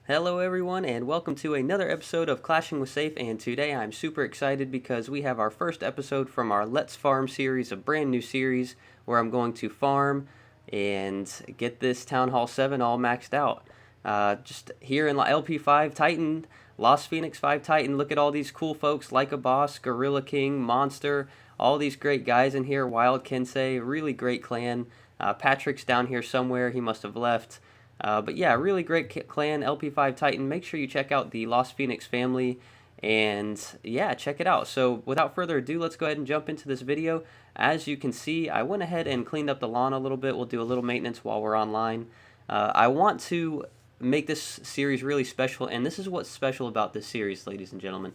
Hello everyone and welcome to another episode of Clashing with Safe, and today I'm super excited because we have our first episode from our Let's Farm series, a brand new series where I'm going to farm and get this Town Hall 7 all maxed out. Just here in LP5 Titan, Lost Phoenix 5 Titan, look at all these cool folks like a Boss, Gorilla King, Monster, all these great guys in here, Wild Kensei, really great clan. Patrick's down here somewhere, he must have left. But yeah, really great clan, LP5 Titan. Make sure you check out the Lost Phoenix family, and yeah, check it out. So without further ado, let's go ahead and jump into this video. As you can see, I went ahead and cleaned up the lawn a little bit. We'll do a little maintenance while we're online. I want to make this series really special, and this is what's special about this series, ladies and gentlemen.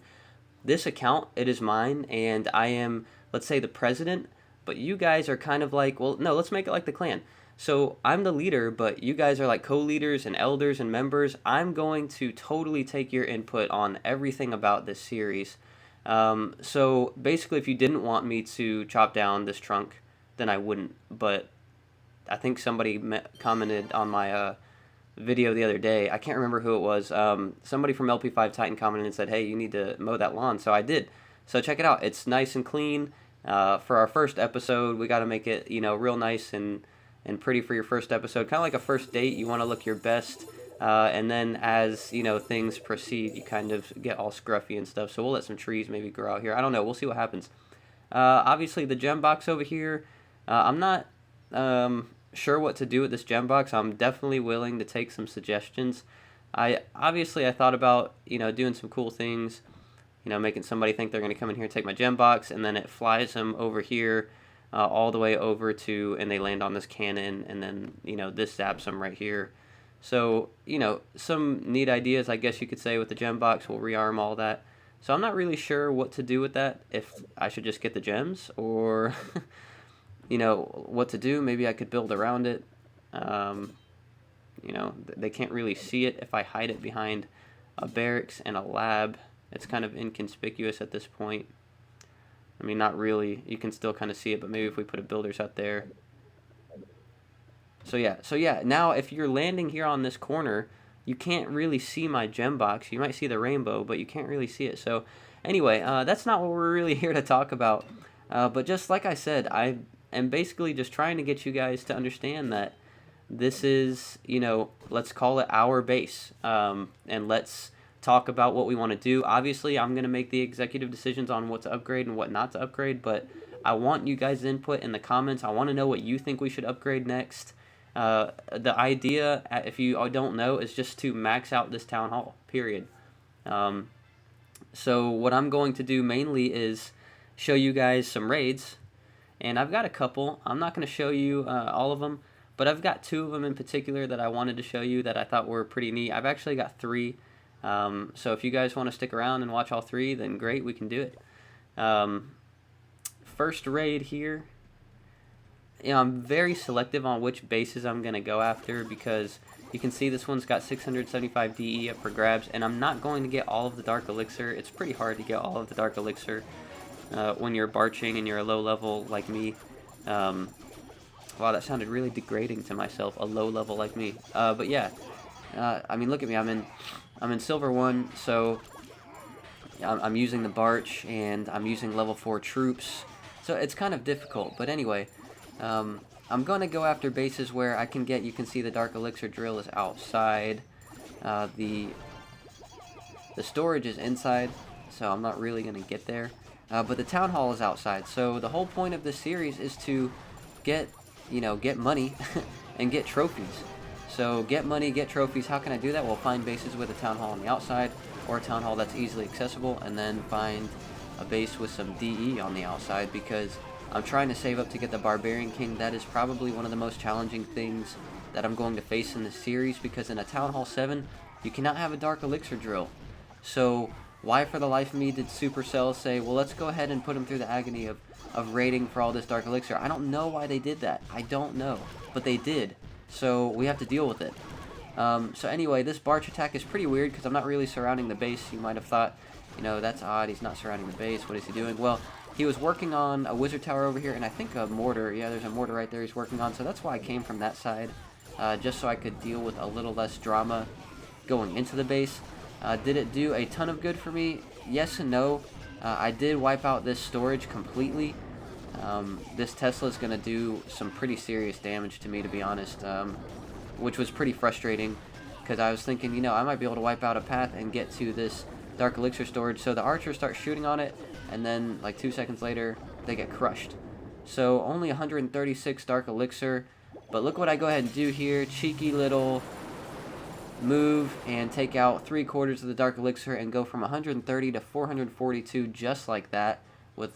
This account, it is mine, and I am, let's say, the president, but you guys are kind of like, well, no, let's make it like the clan. So I'm the leader, but you guys are like co-leaders and elders and members. I'm going to totally take your input on everything about this series. So basically, if you didn't want me to chop down this trunk, then I wouldn't. But I think somebody commented on my video the other day. I can't remember who it was. Somebody from LP5 Titan commented and said, hey, you need to mow that lawn. So I did. So check it out. It's nice and clean. For our first episode, we got to make it, real nice and pretty for your first episode. Kind of like a first date, you want to look your best. And then as, things proceed, you kind of get all scruffy and stuff. So we'll let some trees maybe grow out here. I don't know. We'll see what happens. Obviously, the gem box over here, I'm not sure what to do with this gem box. I'm definitely willing to take some suggestions. I thought about, doing some cool things, making somebody think they're going to come in here and take my gem box, and then it flies them over here all the way over to, and they land on this cannon, and then, this zaps them right here. So, some neat ideas, I guess you could say, with the gem box. We'll rearm all that. So I'm not really sure what to do with that, if I should just get the gems, or, what to do. Maybe I could build around it. They can't really see it if I hide it behind a barracks and a lab. It's kind of inconspicuous at this point. I mean, not really. You can still kind of see it, but maybe if we put a builders out there. So yeah, now if you're landing here on this corner, you can't really see my gem box. You might see the rainbow, but you can't really see it. So anyway, that's not what we're really here to talk about. But just like I said, I am basically just trying to get you guys to understand that this is, let's call it our base. And let's talk about what we want to do. Obviously, I'm going to make the executive decisions on what to upgrade and what not to upgrade, but I want you guys' input in the comments. I want to know what you think we should upgrade next. The idea, if you don't know, is just to max out this town hall, period. So what I'm going to do mainly is show you guys some raids, and I've got a couple. I'm not going to show you all of them, but I've got two of them in particular that I wanted to show you that I thought were pretty neat. I've actually got three. So if you guys want to stick around and watch all three, then great, we can do it. First raid here. I'm very selective on which bases I'm going to go after, because you can see this one's got 675 DE up for grabs, and I'm not going to get all of the Dark Elixir. It's pretty hard to get all of the Dark Elixir when you're barching and you're a low level like me. Wow, that sounded really degrading to myself, a low level like me. But yeah, I mean, look at me, I'm in Silver 1, so I'm using the Barch, and I'm using level 4 troops, so it's kind of difficult. But anyway, I'm going to go after bases where I can get, you can see the Dark Elixir drill is outside, the storage is inside, so I'm not really going to get there, but the Town Hall is outside. So the whole point of this series is to get money and get trophies. So get money, get trophies. How can I do that? Well, find bases with a town hall on the outside, or a town hall that's easily accessible, and then find a base with some DE on the outside, because I'm trying to save up to get the Barbarian King. That is probably one of the most challenging things that I'm going to face in this series, because in a Town Hall 7, you cannot have a Dark Elixir drill. So why for the life of me did Supercell say, well, let's go ahead and put him through the agony of raiding for all this Dark Elixir? I don't know why they did that. I don't know, but they did. So we have to deal with it. So anyway, this Barch attack is pretty weird because I'm not really surrounding the base. You might have thought, that's odd. He's not surrounding the base. What is he doing? Well, he was working on a wizard tower over here, and I think a mortar. Yeah, there's a mortar right there he's working on. So that's why I came from that side, just so I could deal with a little less drama going into the base. Did it do a ton of good for me? Yes and no. I did wipe out this storage completely. This Tesla is going to do some pretty serious damage to me, to be honest, which was pretty frustrating because I was thinking, you know, I might be able to wipe out a path and get to this Dark Elixir storage. So the archers start shooting on it, and then like 2 seconds later, they get crushed. So only 136 Dark Elixir, but look what I go ahead and do here. Cheeky little move and take out 3/4 of the Dark Elixir and go from 130 to 442 just like that with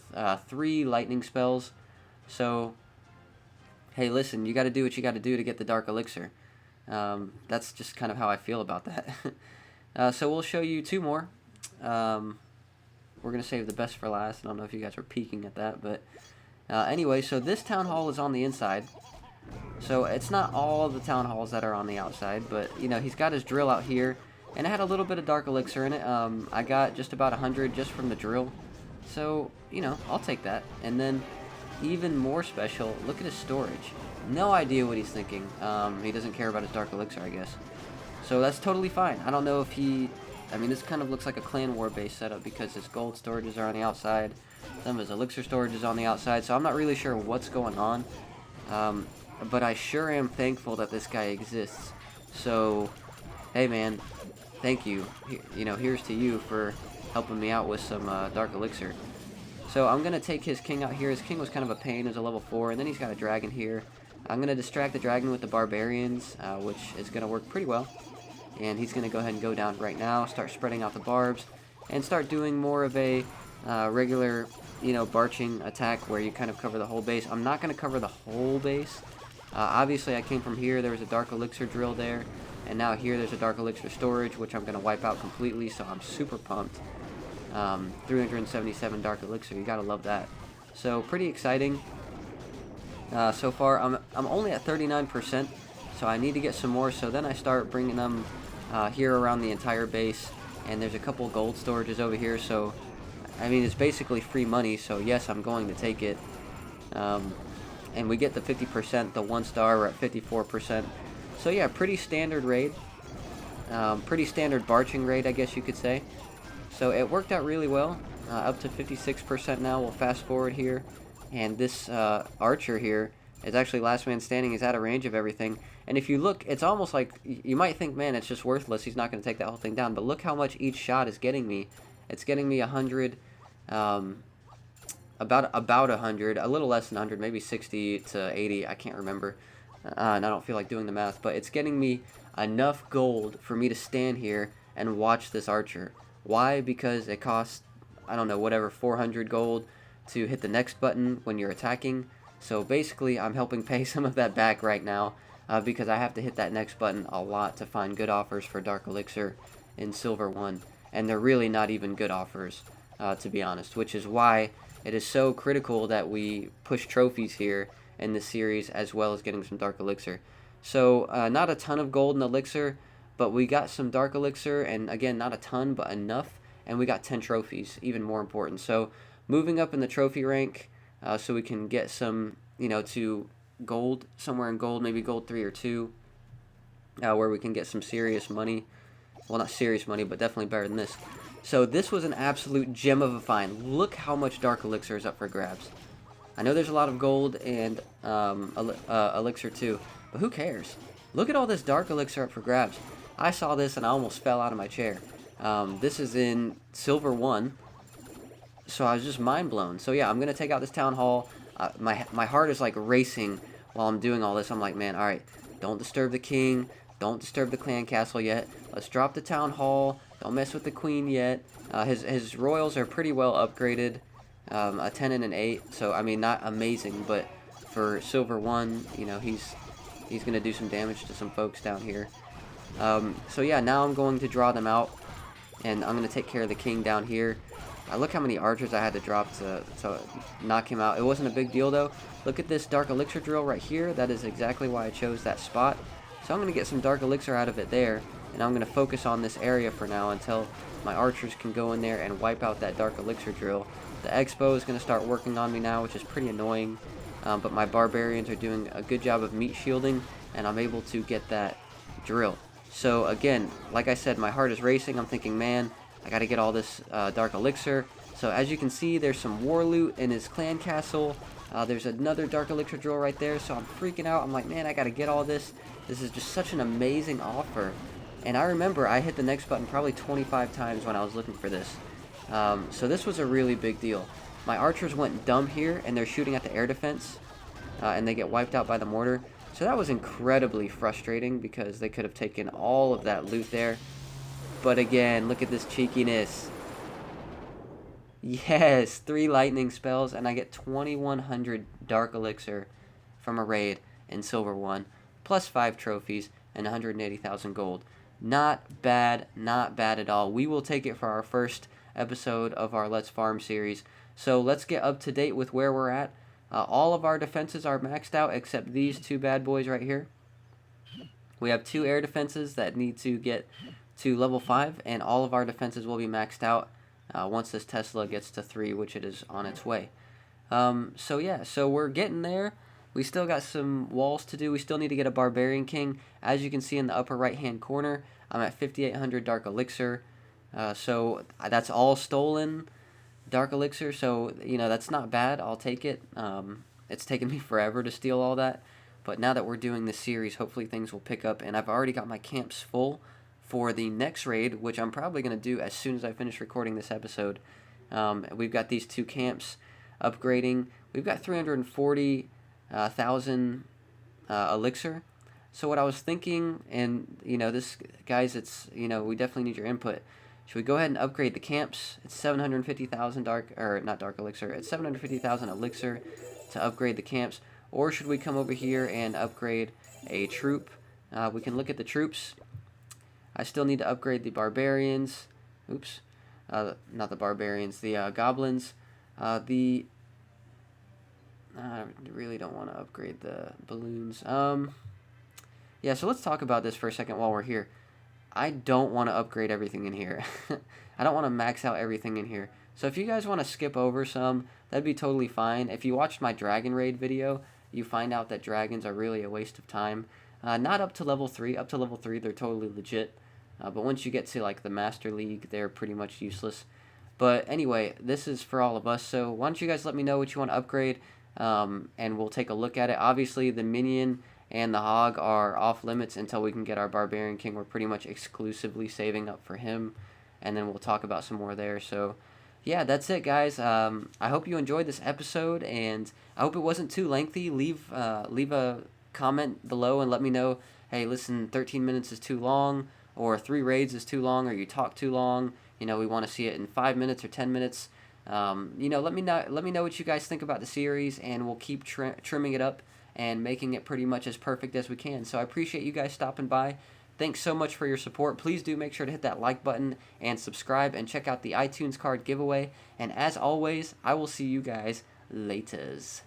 3 lightning spells. So hey, listen, you got to do what you got to do to get the Dark Elixir. That's just kind of how I feel about that. So we'll show you 2 more. We're going to save the best for last. I don't know if you guys are peeking at that, but anyway, so this town hall is on the inside. So it's not all the town halls that are on the outside, but you know, he's got his drill out here, and it had a little bit of Dark Elixir in it. I got just about 100 just from the drill, so you know, I'll take that. And then even more special, look at his storage. No idea what he's thinking. He doesn't care about his Dark Elixir, I guess. So that's totally fine. I don't know if he, I mean, this kind of looks like a clan war base setup because his gold storages are on the outside, some of his elixir storage is on the outside, so I'm not really sure what's going on. But I sure am thankful that this guy exists. So, hey man, thank you. You know, here's to you for helping me out with some Dark Elixir. So I'm going to take his king out here. His king was kind of a pain as a level 4, and then he's got a dragon here. I'm going to distract the dragon with the barbarians, which is going to work pretty well. And he's going to go ahead and go down right now, start spreading out the barbs, and start doing more of a regular, you know, barching attack where you kind of cover the whole base. I'm not going to cover the whole base. Obviously, I came from here. There was a Dark Elixir drill there. And now here there's a Dark Elixir storage, which I'm going to wipe out completely. So I'm super pumped. 377 Dark Elixir. You got to love that. So pretty exciting. So far, I'm only at 39%. So I need to get some more. So then I start bringing them here around the entire base. And there's a couple gold storages over here. So, I mean, it's basically free money. So yes, I'm going to take it. And we get the 50%, the 1 star, we're at 54%. So yeah, pretty standard raid. Pretty standard barching raid, I guess you could say. So it worked out really well. Up to 56% now. We'll fast forward here. And this archer here is actually last man standing. He's out of range of everything. And if you look, it's almost like, you might think, man, it's just worthless. He's not going to take that whole thing down. But look how much each shot is getting me. It's getting me 100... about 100, a little less than 100, maybe 60 to 80, I can't remember, and I don't feel like doing the math, but it's getting me enough gold for me to stand here and watch this archer. Why? Because it costs, I don't know, whatever, 400 gold to hit the next button when you're attacking. So basically, I'm helping pay some of that back right now, because I have to hit that next button a lot to find good offers for Dark Elixir in Silver 1, and they're really not even good offers, to be honest, which is why it is so critical that we push trophies here in this series, as well as getting some Dark Elixir. So, not a ton of gold and elixir, but we got some Dark Elixir, and again, not a ton, but enough, and we got 10 trophies, even more important. So, moving up in the trophy rank, so we can get some, you know, to gold, somewhere in gold, maybe gold 3 or 2, where we can get some serious money. Well, not serious money, but definitely better than this. So this was an absolute gem of a find. Look how much Dark Elixir is up for grabs. I know there's a lot of gold and elixir too, but who cares? Look at all this Dark Elixir up for grabs. I saw this and I almost fell out of my chair. This is in Silver 1, so I was just mind blown. So yeah, I'm going to take out this town hall. My heart is like racing while I'm doing all this. I'm like, man, alright, don't disturb the king. Don't disturb the clan castle yet. Let's drop the town hall. Don't mess with the queen yet. His royals are pretty well upgraded. A 10 and an 8. So, I mean, not amazing, but for Silver 1, you know, he's going to do some damage to some folks down here. So, yeah, now I'm going to draw them out. And I'm going to take care of the king down here. Look how many archers I had to drop to knock him out. It wasn't a big deal, though. Look at this Dark Elixir drill right here. That is exactly why I chose that spot. So I'm going to get some Dark Elixir out of it there, and I'm going to focus on this area for now until my archers can go in there and wipe out that Dark Elixir drill. The Expo is going to start working on me now, which is pretty annoying, but my barbarians are doing a good job of meat shielding, and I'm able to get that drill. So again, like I said, my heart is racing. I'm thinking, man, I got to get all this Dark Elixir. So as you can see, there's some war loot in his clan castle. There's another Dark Elixir drill right there, so I'm freaking out. I'm like, man, I got to get all this. This is just such an amazing offer. And I remember I hit the next button probably 25 times when I was looking for this. So this was a really big deal. My archers went dumb here, and they're shooting at the air defense, and they get wiped out by the mortar. So that was incredibly frustrating because they could have taken all of that loot there. But again, look at this cheekiness. Yes, 3 lightning spells, and I get 2100 Dark Elixir from a raid in Silver 1, plus 5 trophies and 180,000 gold. Not bad at all. We will take it for our first episode of our Let's Farm series. So let's get up to date with where we're at. All of our defenses are maxed out except these 2 bad boys right here. We have 2 air defenses that need to get to level 5, and all of our defenses will be maxed out once this Tesla gets to 3, which it is on its way. So yeah, so we're getting there. We still got some walls to do. We still need to get a Barbarian King. As you can see in the upper right hand corner, I'm at 5,800 Dark Elixir. So that's all stolen Dark Elixir, so you know that's not bad. I'll take it. It's taken me forever to steal all that, but now that we're doing this series, hopefully things will pick up, and I've already got my camps full for the next raid, which I'm probably going to do as soon as I finish recording this episode. We've got these 2 camps upgrading. We've got 340,000 elixir. So what I was thinking, and you know, this guys, it's we definitely need your input. Should we go ahead and upgrade the camps? It's 750,000 dark, or not Dark Elixir. It's 750,000 elixir to upgrade the camps. Or should we come over here and upgrade a troop? We can look at the troops. I still need to upgrade the barbarians. Oops, not the barbarians. The goblins. I really don't want to upgrade the balloons. Yeah. So let's talk about this for a second while we're here. I don't want to upgrade everything in here. I don't want to max out everything in here. So if you guys want to skip over some, that'd be totally fine. If you watched my Dragon Raid video, you find out that dragons are really a waste of time. Not up to level 3. Up to level 3, they're totally legit. But once you get to like the Master League, they're pretty much useless. But anyway, this is for all of us. So why don't you guys let me know what you want to upgrade, and we'll take a look at it. Obviously, the minion and the hog are off limits until we can get our Barbarian King. We're pretty much exclusively saving up for him, and then we'll talk about some more there. So yeah, that's it, guys. I hope you enjoyed this episode, and I hope it wasn't too lengthy. Leave a comment below and let me know, hey, listen, 13 minutes is too long, or 3 raids is too long, or you talk too long. We want to see it in 5 minutes or 10 minutes. Let me know what you guys think about the series, and we'll keep trimming it up and making it pretty much as perfect as we can. So I appreciate you guys stopping by. Thanks so much for your support. Please do make sure to hit that like button and subscribe, and check out the iTunes card giveaway. And as always, I will see you guys laters.